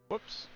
Whoops.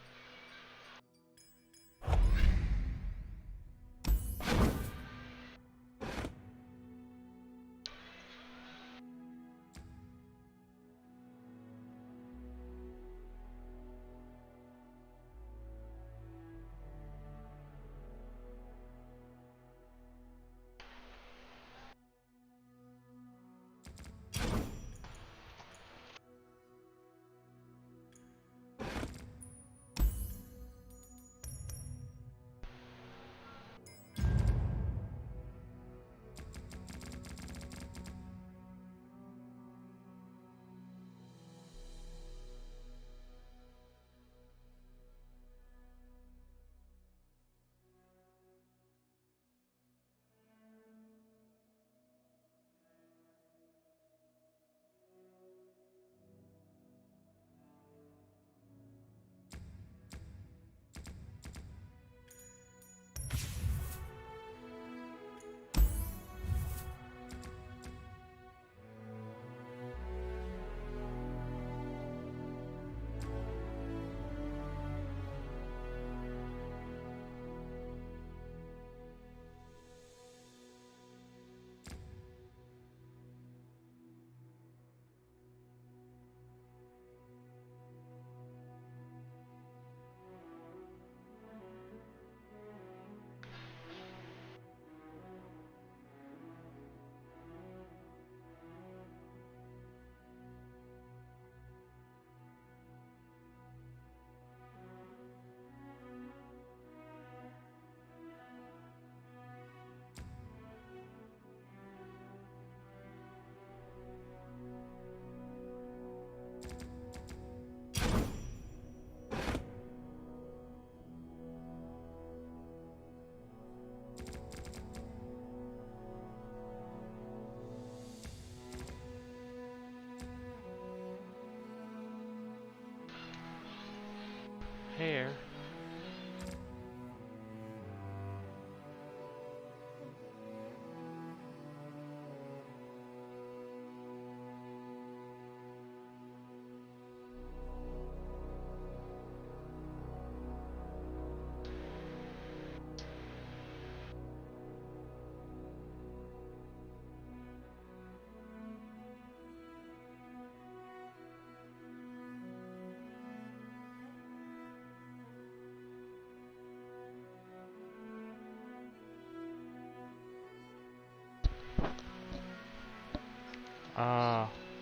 Hair.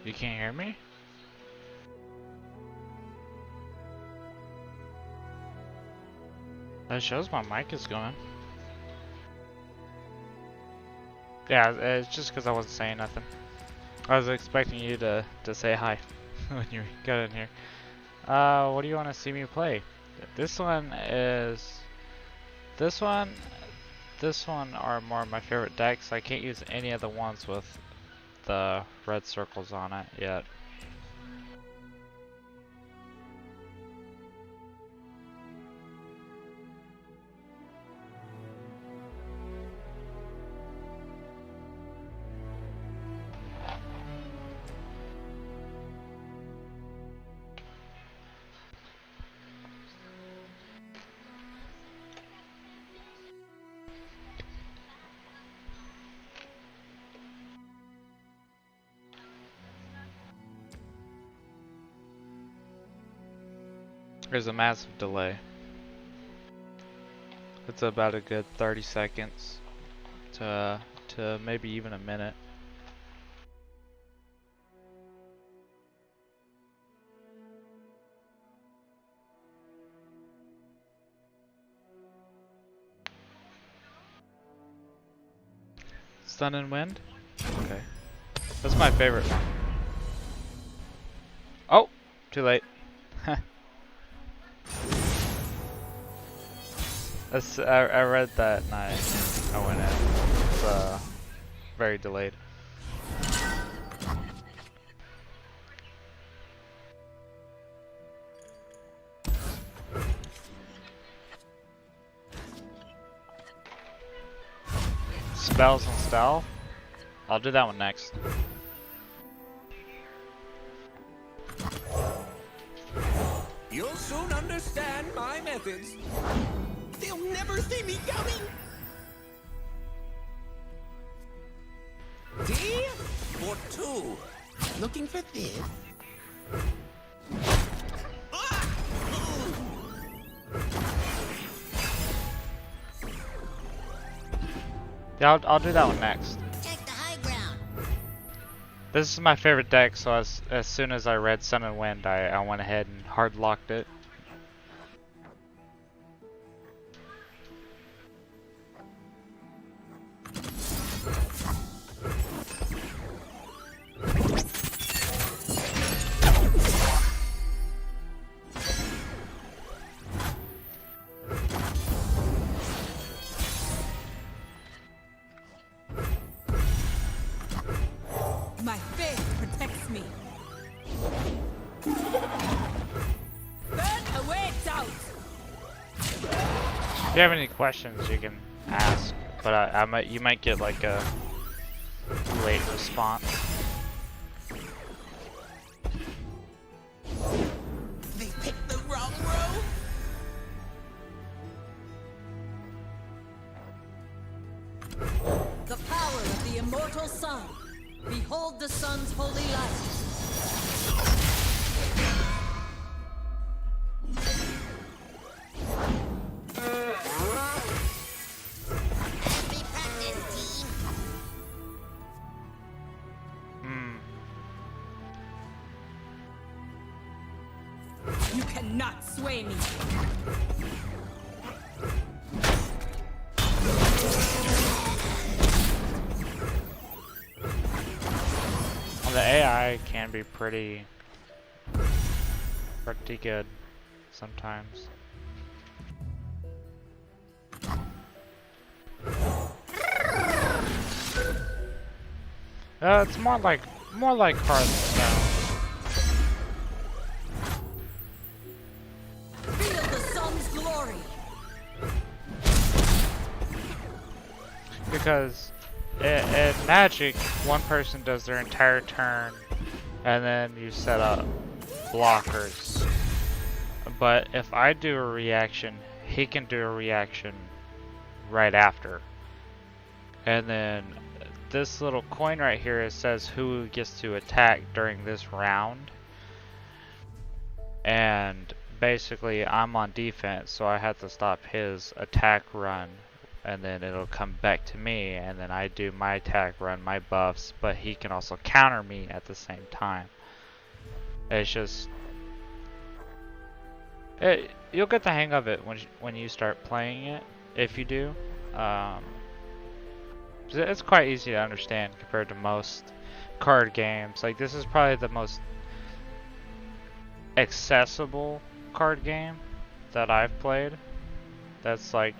You can't hear me? That shows my mic is going. Yeah, it's just because I wasn't saying nothing. I was expecting you to say hi when you got in here. What do you want to see me play? This one are more of my favorite decks. I can't use any of the ones with the red circles on it yet. There's a massive delay. It's about a good 30 seconds to maybe even a minute. Sun and Wind? Okay. That's my favorite one. Oh! Too late. I read that and I went in. It's very delayed. Spells and stealth? I'll do that one next. You'll soon understand. understand my methods, they'll never see me coming. D for 2. Looking for this? Yeah, I'll do that one next. Take the high ground. This is my favorite deck, so as soon as I read Sun and Wind, I went ahead and hard locked it. My faith protects me. Burn away, doubt. If you have any questions, you can ask, but you might get like a late response. They picked the wrong row? The power of the immortal sun. Behold the sun's holy light. Happy practice, team. You cannot sway me. Well, the AI can be pretty good sometimes. It's more like Hearthstone. Feel the sun's glory. Because in Magic, one person does their entire turn, and then you set up blockers. But if I do a reaction, he can do a reaction right after. And then this little coin right here, it says who gets to attack during this round. And basically I'm on defense, so I have to stop his attack run. And then it'll come back to me, and then I do my attack run, my buffs, but he can also counter me at the same time. It's just... you'll get the hang of it when you start playing it, if you do. It's quite easy to understand compared to most card games. Like, this is probably the most accessible card game that I've played. That's like,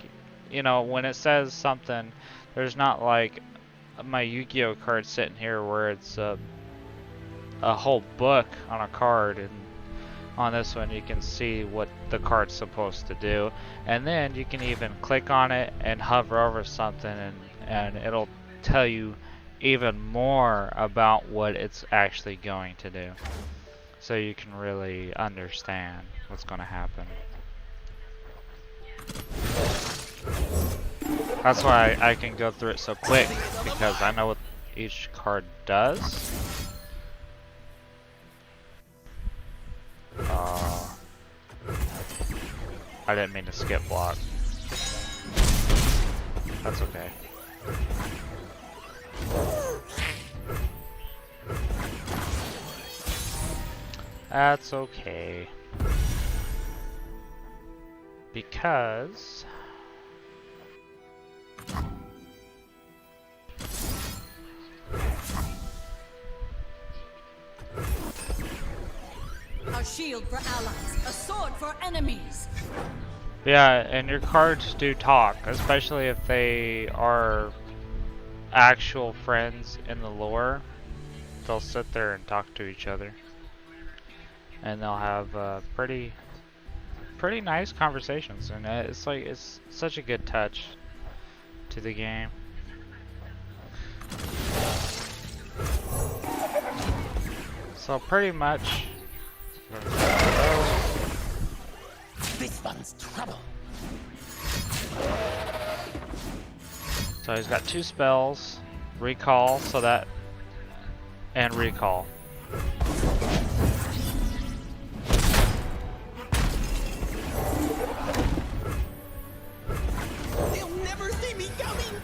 you know, when it says something, there's not like my Yu-Gi-Oh card sitting here where it's a whole book on a card, and on this one you can see what the card's supposed to do, and then you can even click on it and hover over something, and it'll tell you even more about what it's actually going to do, so you can really understand what's going to happen. That's why I can go through it so quick, because I know what each card does. I didn't mean to skip block. That's okay. That's okay. Because... A shield for allies, a sword for enemies. Yeah, and your cards do talk, especially if they are actual friends in the lore. They'll sit there and talk to each other, and they'll have pretty nice conversations, and it's like, it's such a good touch to the game. So pretty much This one's trouble. So he's got 2 spells, recall, so that, and recall. They'll never see me coming.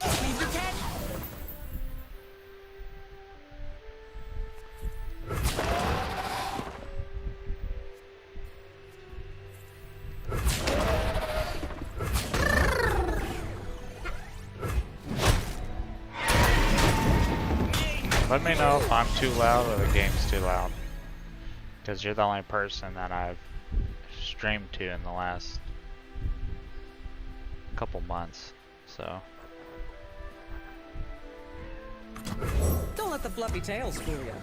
Leave your cat. Let me know if I'm too loud or the game's too loud. Because you're the only person that I've streamed to in the last couple months, so. Don't let the fluffy tails fool you.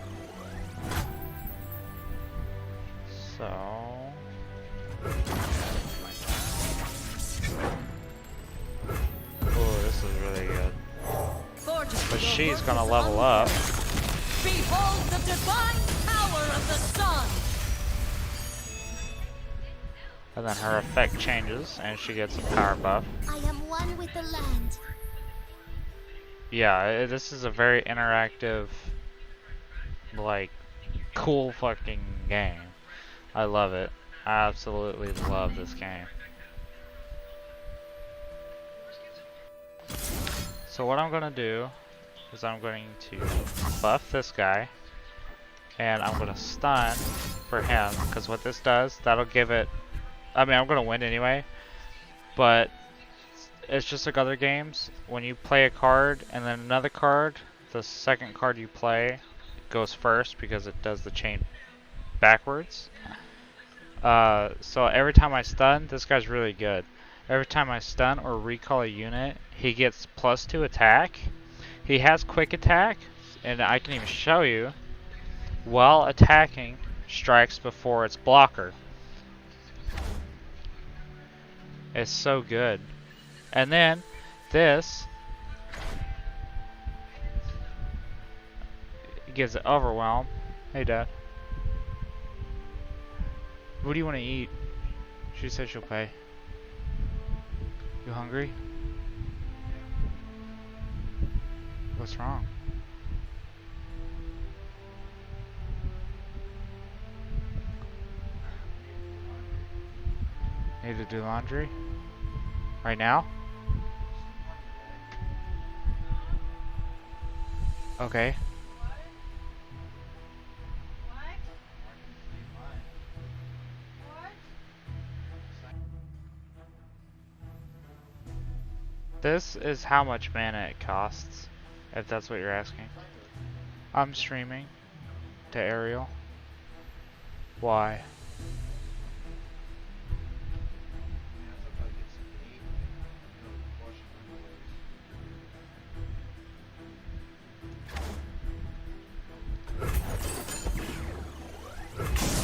So. Oh, this is really good. But she's gonna level up. Behold the divine power of the sun! And then her effect changes and she gets a power buff. I am one with the land. Yeah, this is a very interactive, like, cool fucking game. I love it. I absolutely love this game. So what I'm gonna do is I'm going to buff this guy and I'm gonna stun for him, because what this does, that'll give it, I mean, I'm gonna win anyway, but it's just like other games. When you play a card and then another card, the second card you play goes first because it does the chain backwards. So every time I stun, this guy's really good. Every time I stun or recall a unit, he gets +2 attack. He has quick attack, and I can even show you, while attacking, strikes before its blocker. It's so good. And then this gives it overwhelm. Hey, Dad. What do you want to eat? She said she'll pay. You hungry? What's wrong? Need to do laundry? Right now? Okay. This is how much mana it costs, if that's what you're asking. I'm streaming to Ariel. Why?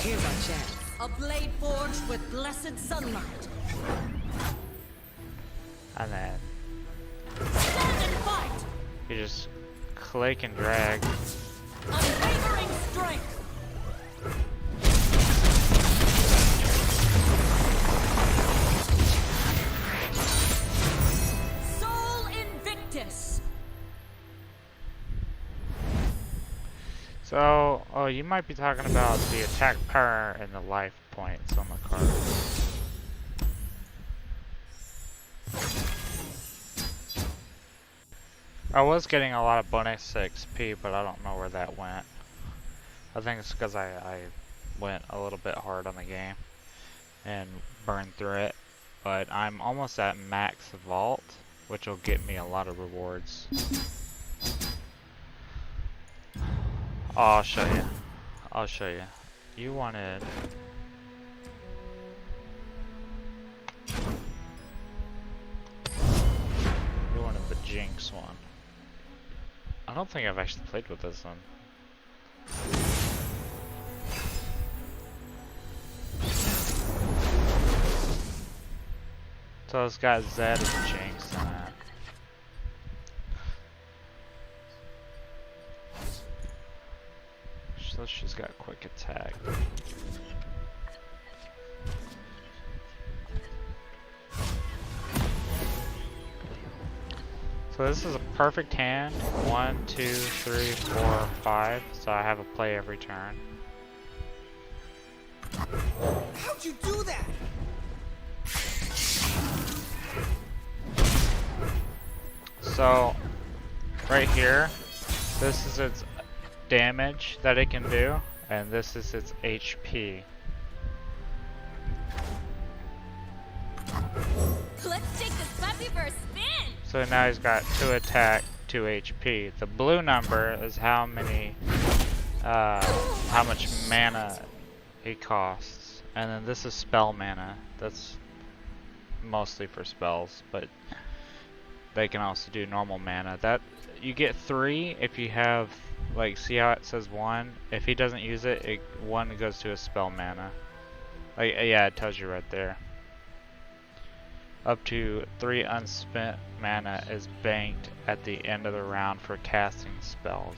Here's our chance. A blade forged with blessed sunlight. And then Stand and fight! you just click and drag. Unwavering strength! Soul Invictus! So, oh, you might be talking about the attack power and the life points on the card. I was getting a lot of bonus XP, but I don't know where that went. I think it's because I went a little bit hard on the game and burned through it. But I'm almost at max vault, which will get me a lot of rewards. Oh, I'll show you. I'll show you. You wanted... You wanted the Jinx one. I don't think I've actually played with this one. So it's got Zed and Jinx in it. attack. So this is a perfect hand. 1, 2, 3, 4, 5. So I have a play every turn. How'd you do that? So right here, this is its damage that it can do, and this is its HP. Let's take this puppy for a spin. So now he's got 2 attack, 2 HP. The blue number is how much mana he costs, and then this is spell mana. That's mostly for spells, but they can also do normal mana. That you get 3 if you have, like, see how it says 1? If he doesn't use it, 1 goes to his spell mana. Like, yeah, it tells you right there. Up to 3 unspent mana is banked at the end of the round for casting spells.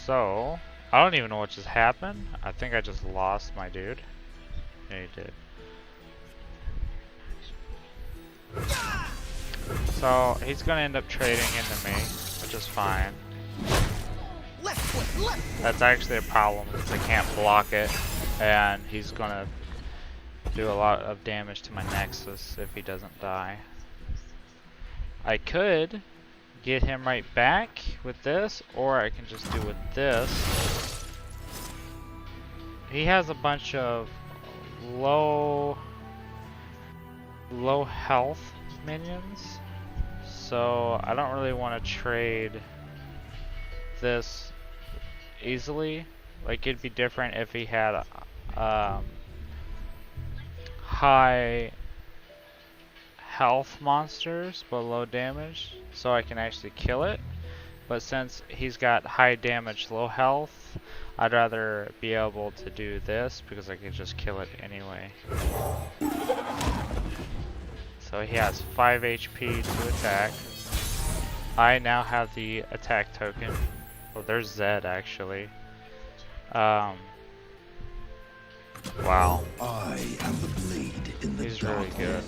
So, I don't even know what just happened. I think I just lost my dude. Yeah, he did. So, he's gonna end up trading into me, which is fine. Left foot, left foot. That's actually a problem because I can't block it, and he's gonna do a lot of damage to my Nexus if he doesn't die. I could get him right back with this, or I can just do with this. He has a bunch of low health minions, so I don't really want to trade this easily. Like, it'd be different if he had high health monsters but low damage, so I can actually kill it. But since he's got high damage, low health, I'd rather be able to do this because I can just kill it anyway. So he has 5 HP to attack. I now have the attack token. Oh, there's Zed actually. Wow. I am the blade in the He's really good.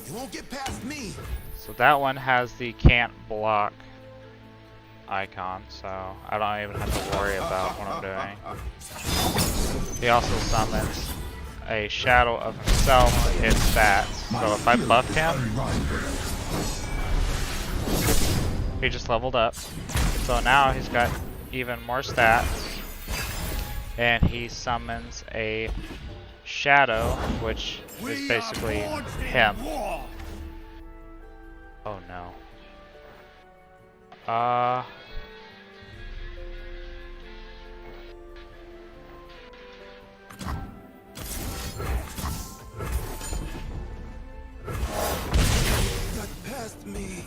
You won't get past me. So that one has the can't block icon, so I don't even have to worry about what I'm doing. He also summons a shadow of himself to hit stats. So if I buffed him, he just leveled up. So now he's got even more stats, and he summons a shadow, which is basically him. Oh no. Got past me.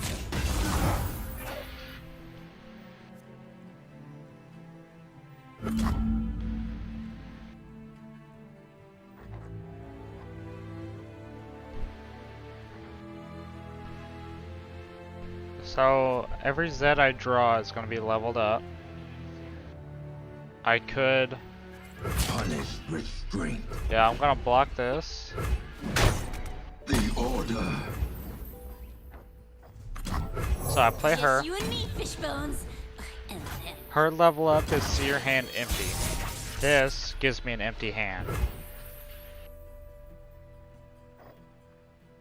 So every Z I draw is going to be leveled up. I could... Punish restraint. Yeah, I'm going to block this. The order. So I play her. You and me, Fishbones. And then Her level up is see your hand empty. This gives me an empty hand.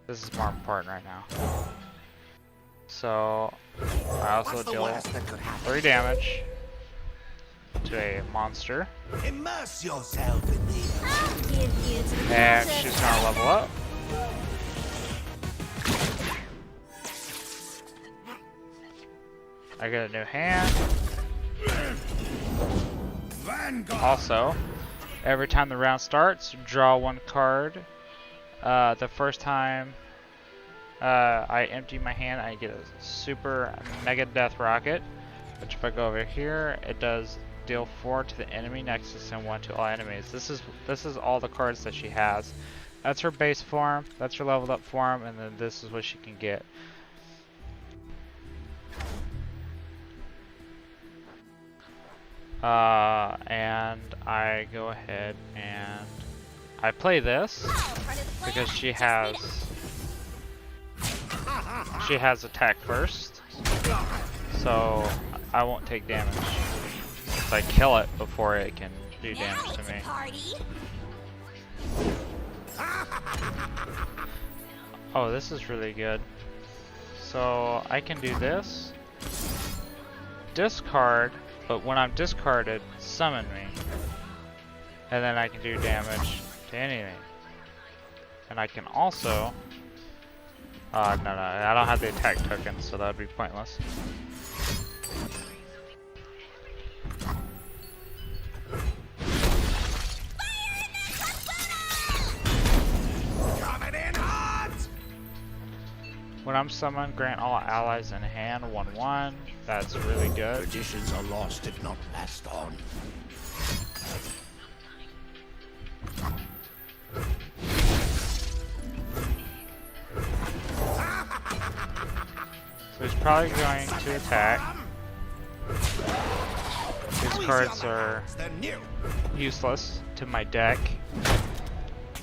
This is more important right now. So I also deal 3 damage to a monster. Immerse yourself in the. I'll give you to the And princess. she's gonna level up. I get a new hand. Also, every time the round starts, draw 1 card. The first time I empty my hand, I get a super mega death rocket, which if I go over here, it does deal 4 to the enemy nexus and 1 to all enemies. This is all the cards that she has. That's her base form, that's her leveled up form, and then this is what she can get. And I go ahead and I play this because she has attack first, so I won't take damage. If I kill it before it can do damage to me. Oh, this is really good. So I can do this, discard, but when I'm discarded, summon me, and then I can do damage to anything. And I can also, no, I don't have the attack token, so that would be pointless. When I'm summoned, grant all allies in hand 1/1. That's really good. Traditions are lost if not passed on. So he's probably going to attack. These cards are useless to my deck.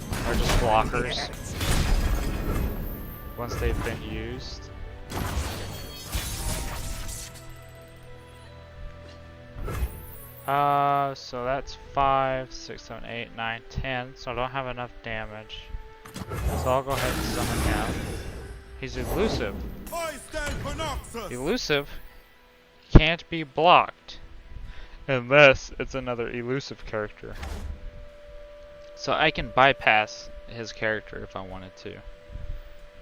They're just blockers once they've been used. So that's 5, 6, 7, 8, 9, 10. So I don't have enough damage. So I'll go ahead and summon him. He's elusive. Elusive can't be blocked unless it's another elusive character. So I can bypass his character if I wanted to.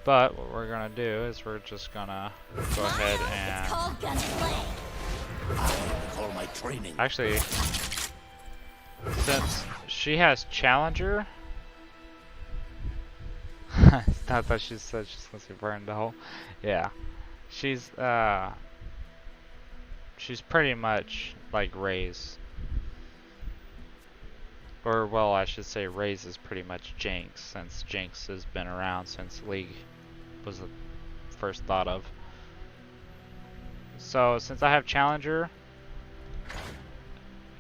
But what we're gonna do is we're just gonna go ahead and actually, since she has Challenger, I thought she said she's supposed to burn the hole. Yeah, she's pretty much like Ray's, or well, I should say Ray's is pretty much Jinx, since Jinx has been around since League was first thought of. So since I have Challenger,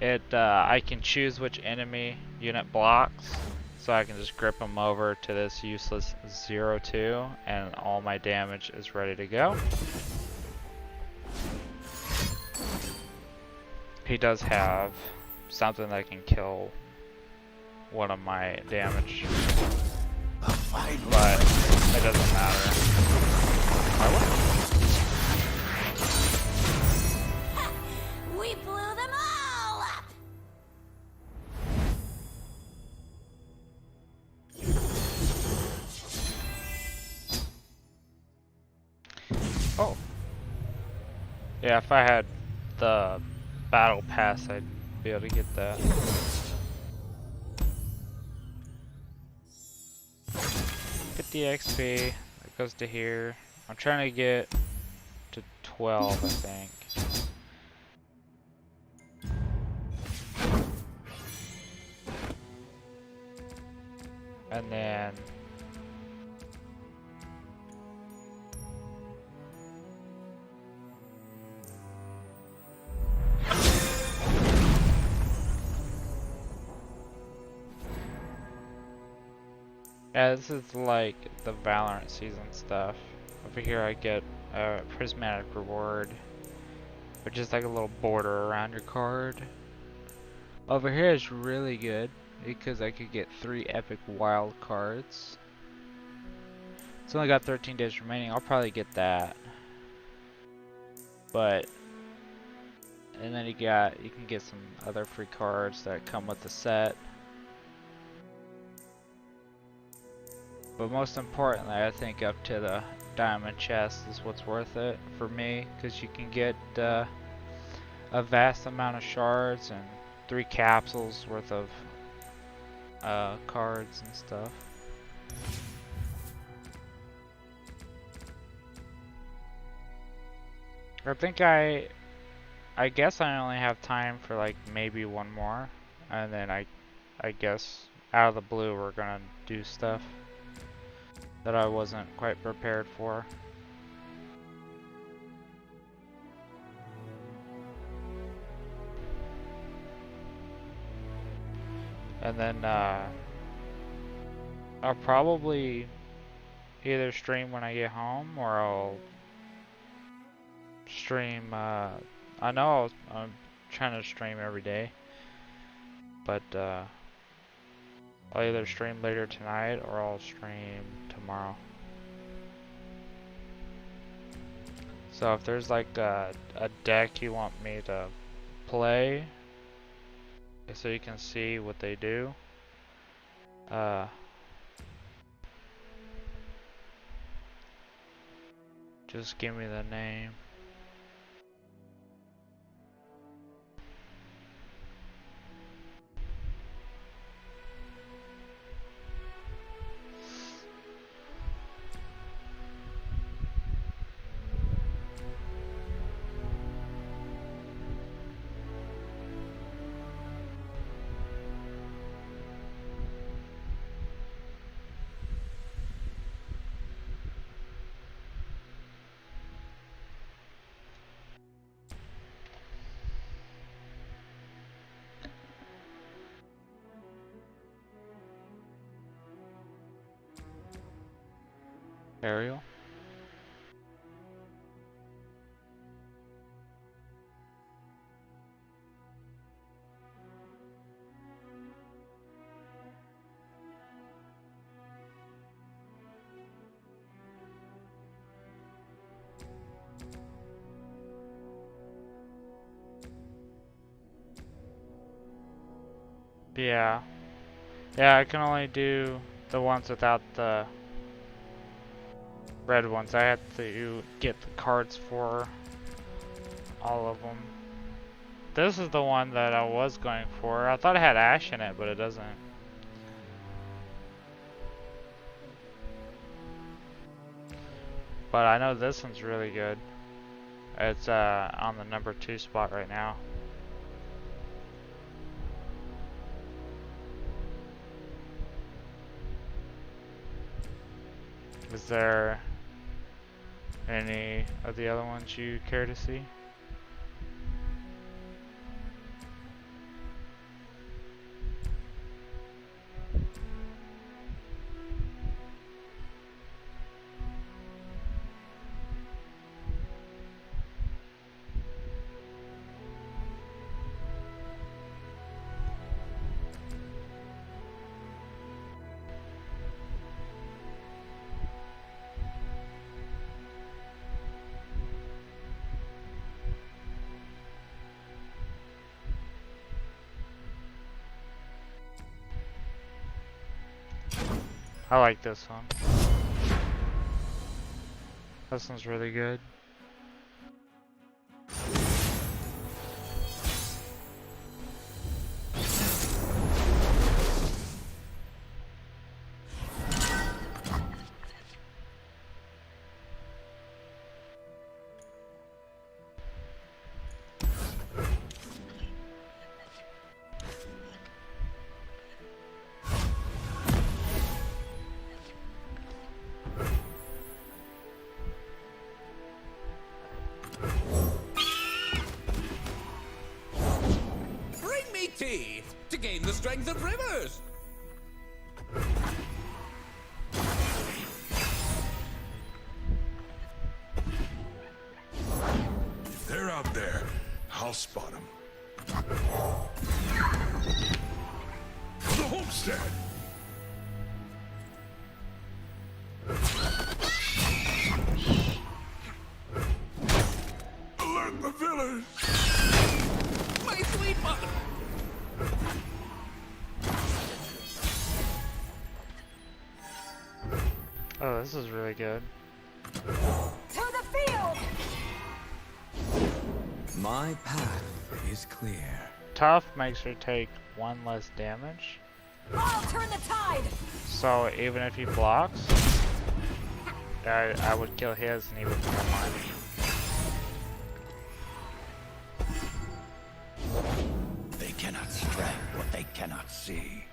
I can choose which enemy unit blocks, so I can just grip them over to this useless 0/2, and all my damage is ready to go. He does have something that can kill one of my damage, but it doesn't matter. We blew them all up! Oh. Yeah, if I had the battle pass, I'd be able to get that. 50 XP, that goes to here. I'm trying to get to 12, I think. And then yeah, this is like the Valorant season stuff. Over here I get a prismatic reward, which is like a little border around your card. Over here is really good because I could get 3 epic wild cards. It's only got 13 days remaining. I'll probably get that. But and then you can get some other free cards that come with the set. But most importantly, I think up to the diamond chest is what's worth it for me, because you can get a vast amount of shards and 3 capsules worth of cards and stuff. I think I guess I only have time for like maybe one more, and then I guess out of the blue we're gonna do stuff that I wasn't quite prepared for. And then I'll probably either stream when I get home, or I'll stream, I know I'm trying to stream every day, but I'll either stream later tonight or I'll stream tomorrow. So if there's like a deck you want me to play, so you can see what they do, just give me the name. Ariel? Yeah. Yeah, I can only do the ones without the red ones. I have to get the cards for all of them. This is the one that I was going for. I thought it had Ash in it, but it doesn't. But I know this one's really good. It's on the number 2 spot right now. Is there any of the other ones you care to see? I like this one. This one's really good. To gain the strength of rivers. If they're out there, I'll spot them. The homestead! Alert the village! My sweet mother. Oh, this is really good. To the field! My path is clear. Tough makes her take 1 less damage. I'll turn the tide! So even if he blocks, I would kill his and he would kill mine. They cannot strike what they cannot see.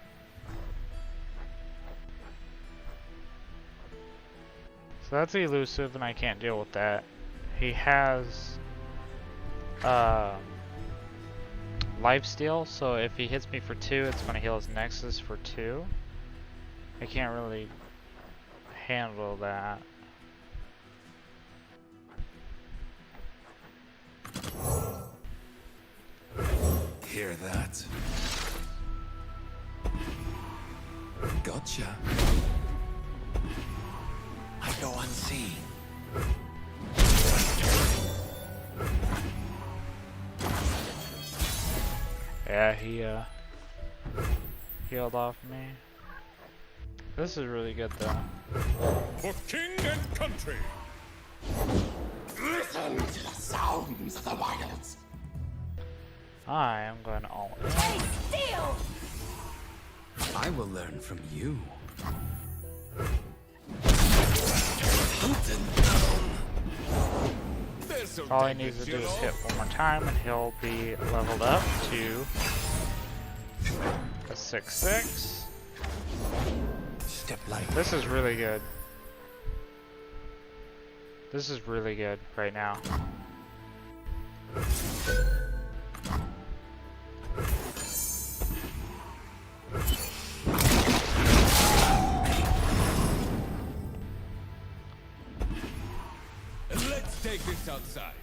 So that's elusive and I can't deal with that. He has lifesteal, so if he hits me for 2, it's going to heal his Nexus for 2. I can't really handle that. Hear that? Gotcha. I go unseen. Yeah, he healed off me. This is really good though. For king and country. Listen to the sounds of the wilds. I am going all in. Hey, steal! I will learn from you. All he needs to do is hit one more time and he'll be leveled up to a 6/6. Step light. This is really good. This is really good right now. Let's take this outside.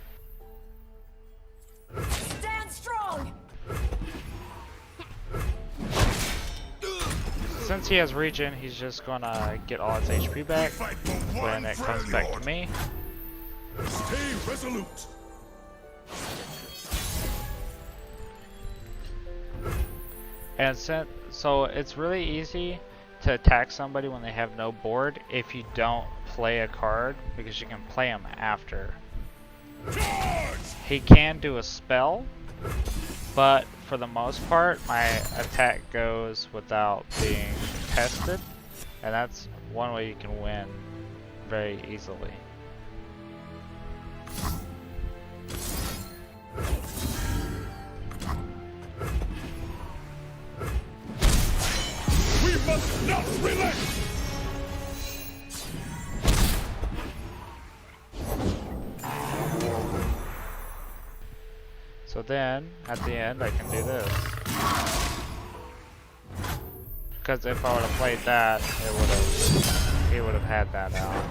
Stand strong! Since he has regen, he's just gonna get all his HP back Fight for when one it comes friendly back lord. to me. Stay resolute. And so it's really easy to attack somebody when they have no board if you don't play a card, because you can play them after. Charge! He can do a spell, but for the most part my attack goes without being tested, and that's one way you can win very easily. We must not relent! So then, at the end, I can do this. Because if I would have played that, he would have had that out.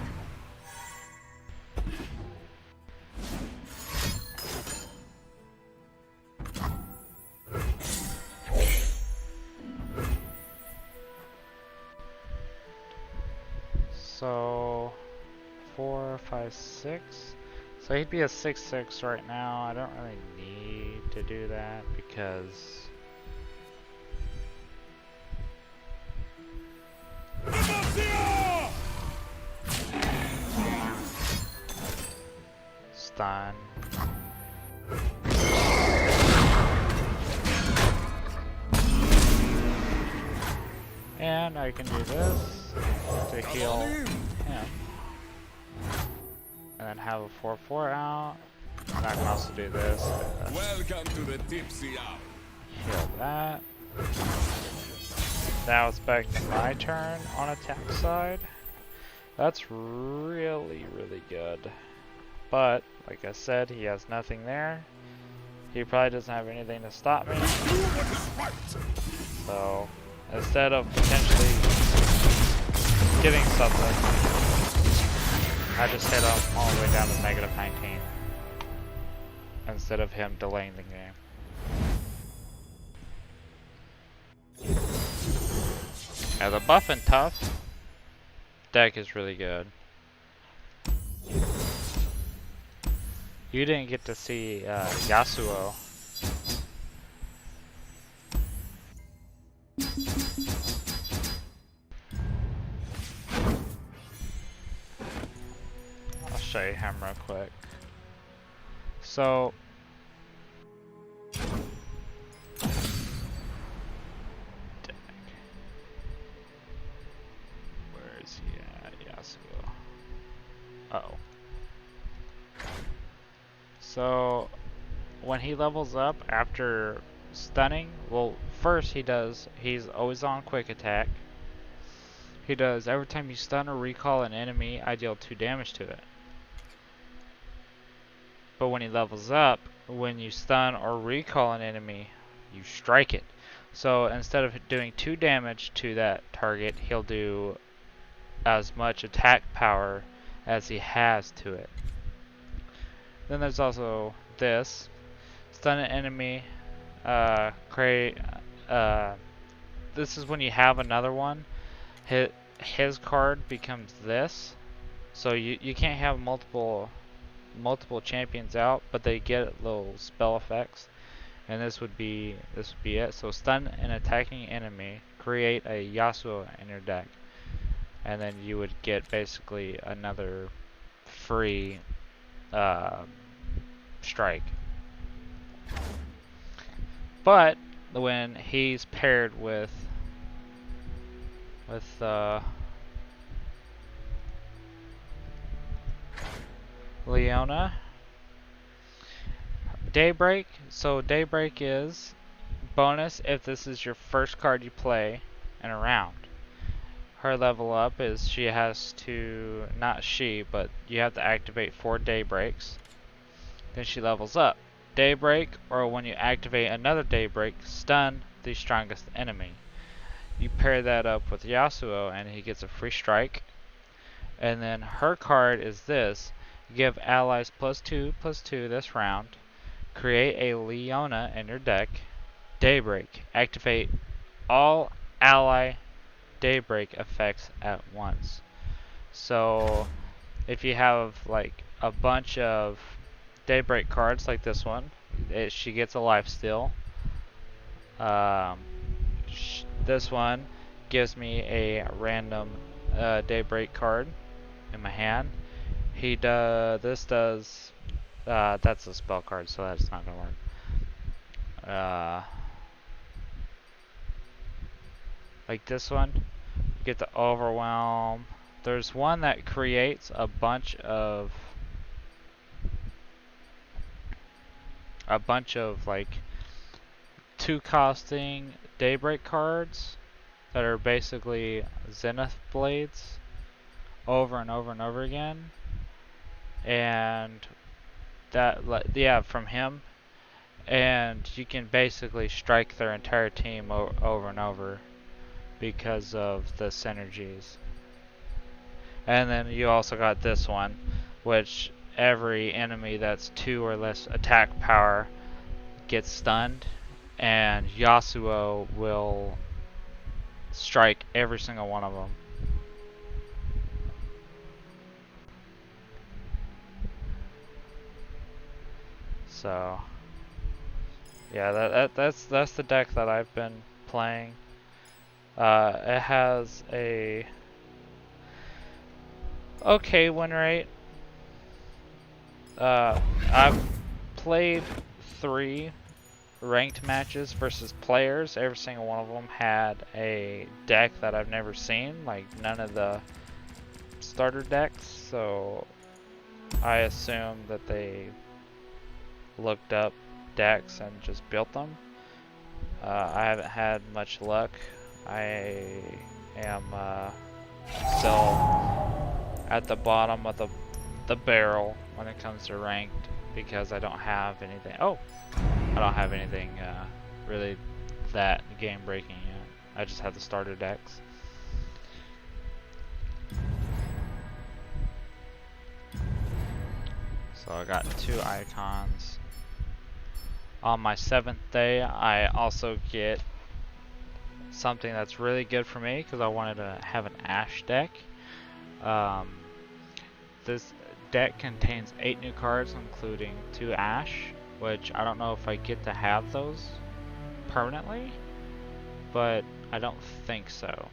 So 4, 5, 6. So he'd be a 6/6 right now. I don't really need to do that because Demacia! stun. And I can do this to heal him. And then have a 4/4 out. And I can also do this to Welcome to the tipsy hour. heal that. Now it's back to my turn on attack side. That's really, really good. But, like I said, he has nothing there. He probably doesn't have anything to stop me. Do what is right! So, instead of potentially getting something, I just hit him all the way down to -19. Instead of him delaying the game. Now the buff and tough deck is really good. You didn't get to see Yasuo. I'll show you him real quick. So where is he at? Yasuo. Uh-oh. So when he levels up after stunning, well, first he's always on quick attack. He does every time you stun or recall an enemy, I deal 2 damage to it. But when he levels up, when you stun or recall an enemy, you strike it. So instead of doing 2 damage to that target, he'll do as much attack power as he has to it. Then there's also this. Stun an enemy. Create. This is when you have another one. His card becomes this. So you can't have multiple champions out, but they get little spell effects. And this would be it. So stun an attacking enemy. Create a Yasuo in your deck. And then you would get basically another free strike. But when he's paired with Leona, Daybreak. So Daybreak is bonus if this is your first card you play in a round. Her level up is she has to, not she, but you have to activate 4 Daybreaks. Then she levels up. Daybreak, or when you activate another Daybreak, stun the strongest enemy. You pair that up with Yasuo and he gets a free strike. And then her card is this. You give allies +2/+2 this round. Create a Leona in your deck. Daybreak. Activate all ally Daybreak effects at once. So if you have like a bunch of Daybreak cards like this one, she gets a lifesteal. This one gives me a random Daybreak card in my hand. This does that's a spell card, so that's not gonna work. Like this one, you get the overwhelm. There's one that creates a bunch of like 2 costing Daybreak cards that are basically Zenith Blades over and over and over again. And that, yeah, from him. And you can basically strike their entire team over and over because of the synergies. And then you also got this one, which every enemy that's 2 or less attack power gets stunned, and Yasuo will strike every single one of them. So yeah, that's the deck that I've been playing. It has a okay win rate. I've played 3 ranked matches versus players. Every single one of them had a deck that I've never seen, like none of the starter decks, so I assume that they looked up decks and just built them. I haven't had much luck. I am still at the bottom of the barrel when it comes to ranked because I don't have anything. I don't have anything really that game breaking yet. I just have the starter decks. So I got 2 icons. On my 7th day, I also get something that's really good for me because I wanted to have an Ash deck. This deck contains 8 new cards, including 2 Ash, which I don't know if I get to have those permanently, but I don't think so.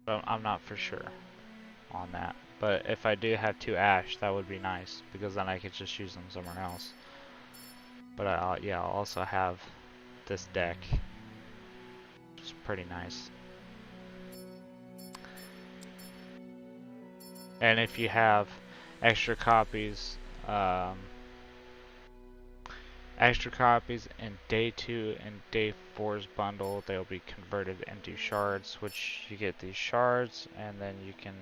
But I'm not for sure on that. But if I do have 2 Ash, that would be nice because then I could just use them somewhere else. But I'll also have this deck. It's pretty nice. And if you have extra copies in day 2 and day 4's bundle, they'll be converted into shards, which you get these shards, and then you can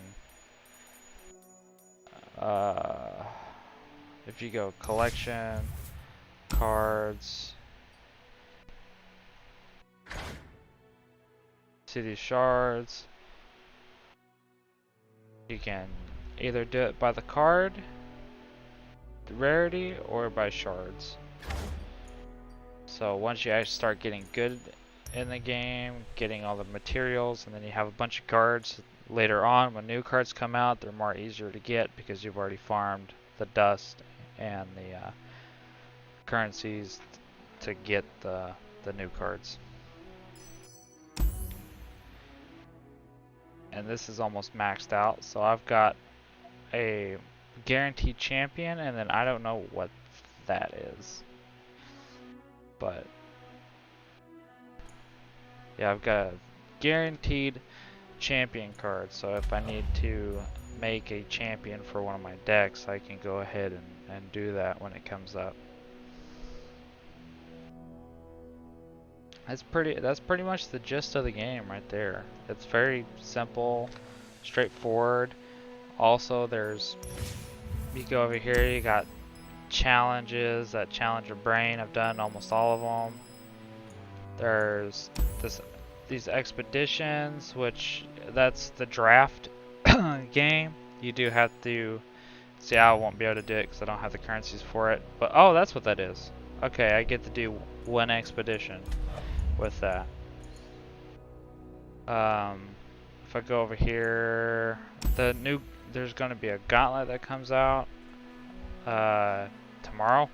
if you go collection, cards, see these shards. You can either do it by the card, the rarity, or by shards. So once you actually start getting good in the game, getting all the materials, and then you have a bunch of cards later on when new cards come out, they're more easier to get because you've already farmed the dust and the currencies to get the new cards. And this is almost maxed out, so I've got a guaranteed champion, and then I don't know what that is, but yeah, I've got a guaranteed champion card, so if I need to make a champion for one of my decks, I can go ahead and do that when it comes up. That's pretty much the gist of the game right there. It's very simple, straightforward. Also, you go over here, you got challenges that challenge your brain. I've done almost all of them. There's these expeditions, which that's the draft game. You do have to see. I won't be able to do it because I don't have the currencies for it. But oh, that's what that is. Okay, I get to do one expedition with that. If I go over here, there's going to be a gauntlet that comes out tomorrow.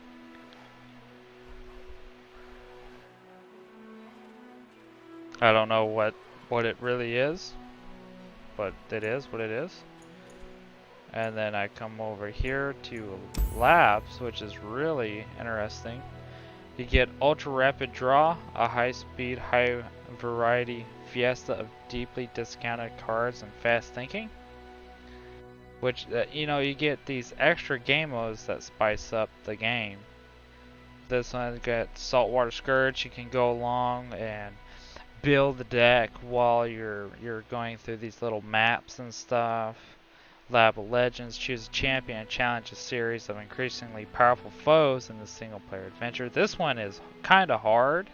I don't know what it really is, but it is what it is. And then I come over here to labs, which is really interesting. You get ultra rapid draw, a high speed, high variety fiesta of deeply discounted cards and fast thinking. Which, you get these extra game modes that spice up the game. This one's got Saltwater Scourge. You can go along and build the deck while you're going through these little maps and stuff. Lab of Legends, choose a champion and challenge a series of increasingly powerful foes in the single player adventure. This one is kind of hard,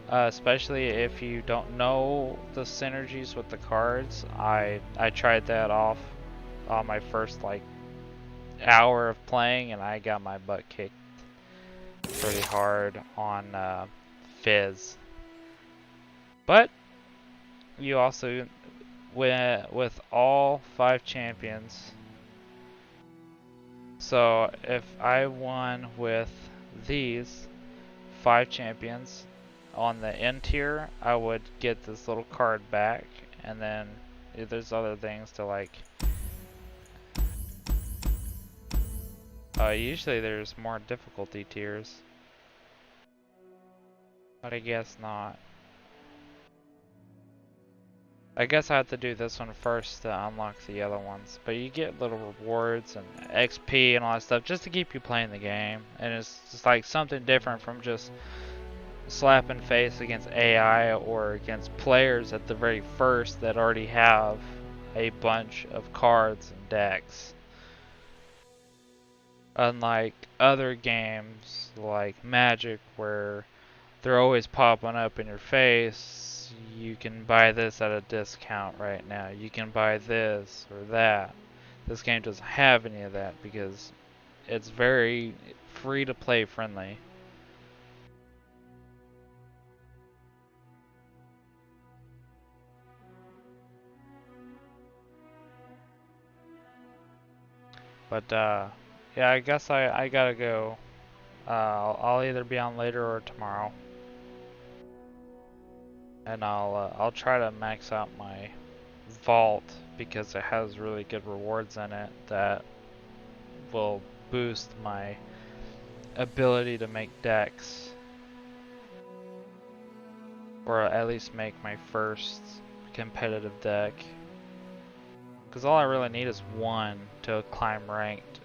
especially if you don't know the synergies with the cards. I tried that off on my first hour of playing, and I got my butt kicked pretty hard on Fizz. But you also, with all 5 champions, so if I won with these 5 champions on the end tier, I would get this little card back, and then there's other things to usually there's more difficulty tiers, but I guess not. I guess I have to do this one first to unlock the other ones, but you get little rewards and XP and all that stuff just to keep you playing the game, and it's just like something different from just slapping face against AI or against players at the very first that already have a bunch of cards and decks. Unlike other games like Magic, where they're always popping up in your face. You can buy this at a discount right now. You can buy this or that. This game doesn't have any of that because it's very free to play friendly. But yeah, I guess I gotta go. I'll either be on later or tomorrow. And I'll try to max out my vault because it has really good rewards in it that will boost my ability to make decks, or at least make my first competitive deck. Because all I really need is one to climb ranked.